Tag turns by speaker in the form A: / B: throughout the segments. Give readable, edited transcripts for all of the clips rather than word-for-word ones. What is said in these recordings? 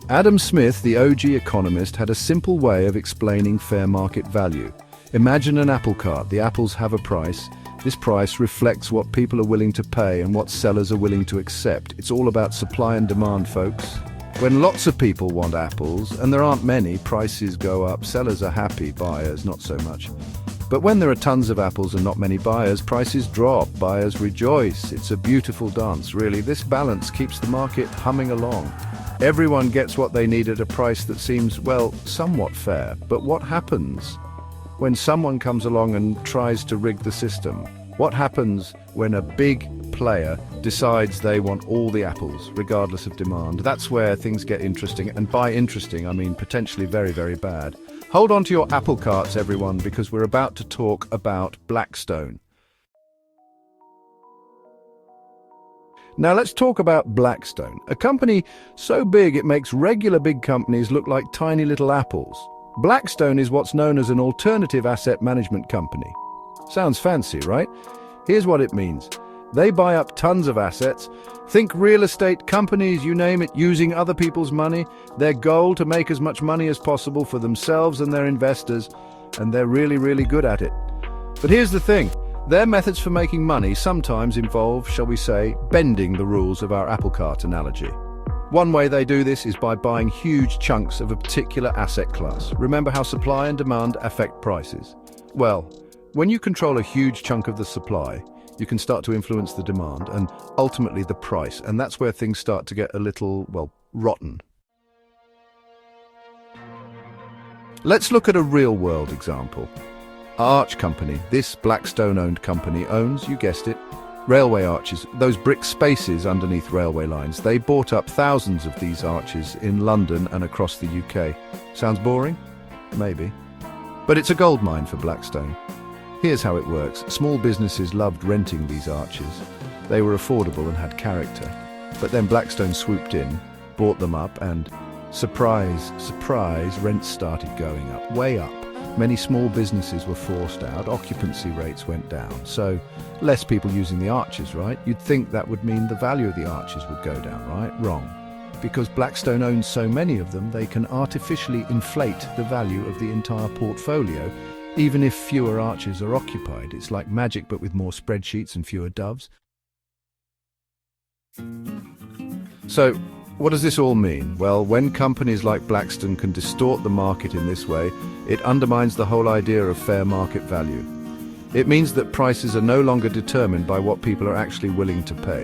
A: Adam Smith, the OG economist, had a simple way of explaining fair market value. Imagine an apple cart. The apples have a price. This price reflects what people are willing to pay and what sellers are willing to accept. It's all about supply and demand, folks. When lots of people want apples, and there aren't many, prices go up. Sellers are happy, buyers not so much. But when there are tons of apples and not many buyers, prices drop, buyers rejoice. It's a beautiful dance, really. This balance keeps the market humming along. Everyone gets what they need at a price that seems, well, somewhat fair. But what happens when someone comes along and tries to rig the system? What happens when a big player decides they want all the apples, regardless of demand? That's where things get interesting, and by interesting, I mean potentially very, very bad. Hold on to your apple carts, everyone, because we're about to talk about Blackstone. Now let's talk about Blackstone, a company so big it makes regular big companies look like tiny little apples. Blackstone is what's known as an alternative asset management company. Sounds fancy, right? Here's what it means. They buy up tons of assets. Think real estate companies, you name it, using other people's money. Their goal to make as much money as possible for themselves and their investors, and they're really, really good at it. But here's the thing. Their methods for making money sometimes involve, shall we say, bending the rules of our apple cart analogy. One way they do this is by buying huge chunks of a particular asset class. Remember how supply and demand affect prices? Well, when you control a huge chunk of the supply, you can start to influence the demand and ultimately the price, and that's where things start to get a little, well, rotten. Let's look at a real-world example. Arch Company, this Blackstone-owned company, owns, you guessed it, railway arches, those brick spaces underneath railway lines. They bought up thousands of these arches in London and across the UK. Sounds boring? Maybe. But it's a goldmine for Blackstone. Here's how it works. Small businesses loved renting these arches. They were affordable and had character. But then Blackstone swooped in, bought them up, and surprise, surprise, rents started going up, way up. Many small businesses were forced out, occupancy rates went down, so less people using the arches, right? You'd think that would mean the value of the arches would go down, right? Wrong. Because Blackstone owns so many of them, they can artificially inflate the value of the entire portfolio, even if fewer arches are occupied. It's like magic, but with more spreadsheets and fewer doves. So, what does this all mean? Well, when companies like Blackstone can distort the market in this way, it undermines the whole idea of fair market value. It means that prices are no longer determined by what people are actually willing to pay,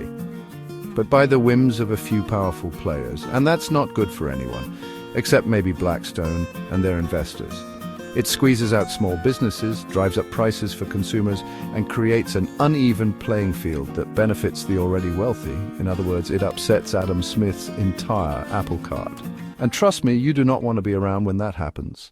A: but by the whims of a few powerful players. And that's not good for anyone, except maybe Blackstone and their investors. It squeezes out small businesses, drives up prices for consumers, and creates an uneven playing field that benefits the already wealthy. In other words, it upsets Adam Smith's entire apple cart. And trust me, you do not want to be around when that happens.